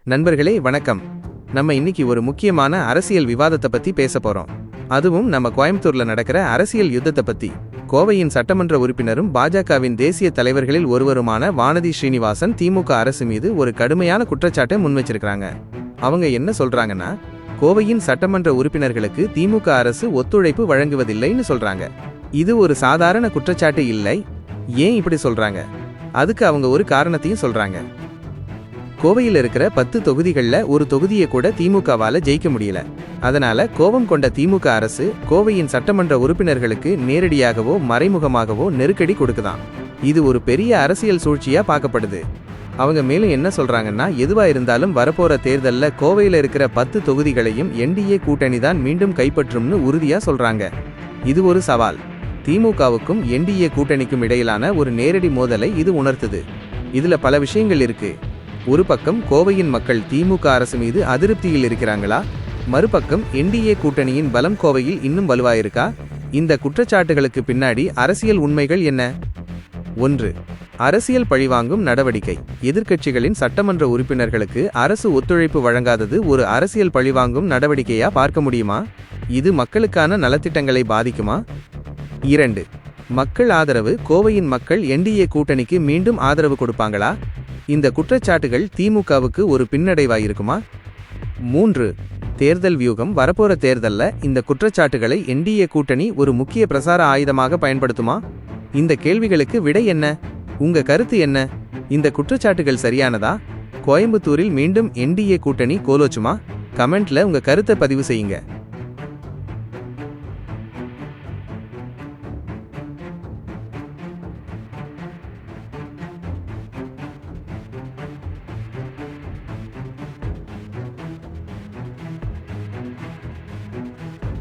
நண்பர்களே வணக்கம். நம்ம இன்னைக்கு ஒரு முக்கியமான அரசியல் விவாதத்தை பத்தி பேச போறோம். அதுவும் நம்ம கோயம்புத்தூர்ல நடக்கிற அரசியல் யுத்தத்தை பத்தி. கோவையின் சட்டமன்ற உறுப்பினரும் பாஜகவின் தேசிய தலைவர்களில் ஒருவருமான வானதி ஸ்ரீனிவாசன் திமுக அரசு மீது ஒரு கடுமையான குற்றச்சாட்டை முன்வச்சிருக்காங்க. அவங்க என்ன சொல்றாங்கன்னா, கோவையின் சட்டமன்ற உறுப்பினர்களுக்கு திமுக அரசு ஒத்துழைப்பு வழங்குவதில்லைன்னு சொல்றாங்க. இது ஒரு சாதாரண குற்றச்சாட்டு இல்லை. ஏன் இப்படி சொல்றாங்க? அதுக்கு அவங்க ஒரு காரணத்தையும் சொல்றாங்க. கோவையில் இருக்கிற 10 தொகுதிகளில் ஒரு தொகுதியை கூட திமுகவால ஜெயிக்க முடியல. அதனால கோபம் கொண்ட திமுக அரசு கோவையின் சட்டமன்ற உறுப்பினர்களுக்கு நேரடியாகவோ மறைமுகமாகவோ நெருக்கடி கொடுக்குதாம். இது ஒரு பெரிய அரசியல் சூழ்ச்சியா பார்க்கப்படுது. அவங்க மேலும் என்ன சொல்றாங்கன்னா, எதுவா இருந்தாலும் வரப்போற தேர்தல்ல கோவையில் இருக்கிற 10 தொகுதிகளையும் என்டிஏ கூட்டணி தான் மீண்டும் கைப்பற்றும்னு உறுதியா சொல்றாங்க. இது ஒரு சவால். திமுகவுக்கும் என்டிஏ கூட்டணிக்கும் இடையிலான ஒரு நேரடி மோதலை இது உணர்த்துது. இதுல பல விஷயங்கள் இருக்கு. ஒரு பக்கம் கோவையின் மக்கள் திமுக அரசு மீது அதிருப்தியில் இருக்கிறாங்களா? மறுபக்கம் என்டிஏ கூட்டணியின் பலம் கோவையில் இன்னும் வலுவாயிருக்கா? இந்த குற்றச்சாட்டுகளுக்கு பின்னாடி அரசியல் உண்மைகள் என்ன? 1. அரசியல் பழிவாங்கும் நடவடிக்கை. எதிர்க்கட்சிகளின் சட்டமன்ற உறுப்பினர்களுக்கு அரசு ஒத்துழைப்பு வழங்காதது ஒரு அரசியல் பழிவாங்கும் நடவடிக்கையா பார்க்க முடியுமா? இது மக்களுக்கான நலத்திட்டங்களை பாதிக்குமா? 2. மக்கள் ஆதரவு. கோவையின் மக்கள் என்டிஏ கூட்டணிக்கு மீண்டும் ஆதரவு கொடுப்பாங்களா? இந்த குற்றச்சாட்டுகள் திமுகவுக்கு ஒரு பின்னடைவாயிருக்குமா? 3. தேர்தல் வியூகம். வரப்போற தேர்தல்ல இந்த குற்றச்சாட்டுகளை என்டிஏ கூட்டணி ஒரு முக்கிய பிரசார ஆயுதமாக பயன்படுத்துமா? இந்த கேள்விகளுக்கு விடை என்ன? உங்க கருத்து என்ன? இந்த குற்றச்சாட்டுகள் சரியானதா? கோயம்புத்தூரில் மீண்டும் என்டிஏ கூட்டணி கோலோச்சுமா? கமெண்ட்ல உங்க கருத்தை பதிவு செய்யுங்க.